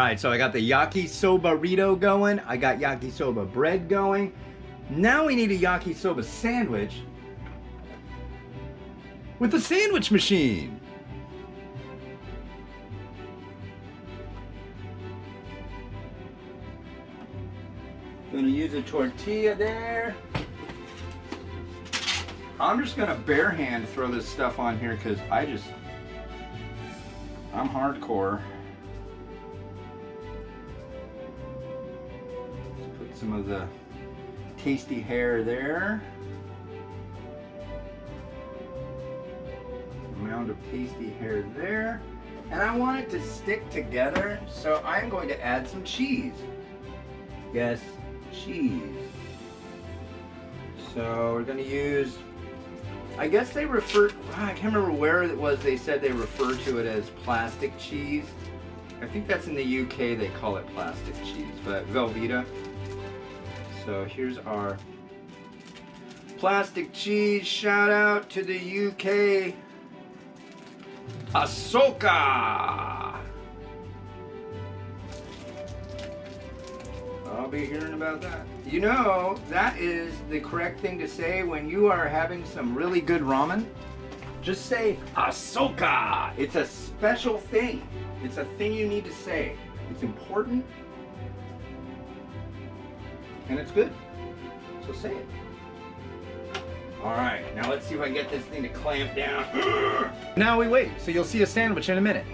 right, so I got the yakisoba burrito going. I got yakisoba bread going. Now we need a yakisoba sandwich with the sandwich machine. Gonna use a tortilla there. I'm just gonna bare hand throw this stuff on here because I'm hardcore. Let's put some of the tasty hair there. Amount of tasty hair there. And I want it to stick together, so I'm going to add some cheese. Yes, cheese. So we're going to use, I guess they refer, I can't remember where it was they said they refer to it as plastic cheese. I think that's in the UK they call it plastic cheese, but Velveeta. So here's our plastic cheese. Shout out to the UK. Ahsoka! I'll be hearing about that. You know, that is the correct thing to say when you are having some really good ramen. Just say Ahsoka! It's a special thing. It's a thing you need to say. It's important. And it's good. So say it. Alright, now let's see if I can get this thing to clamp down. Now we wait, so you'll see a sandwich in a minute.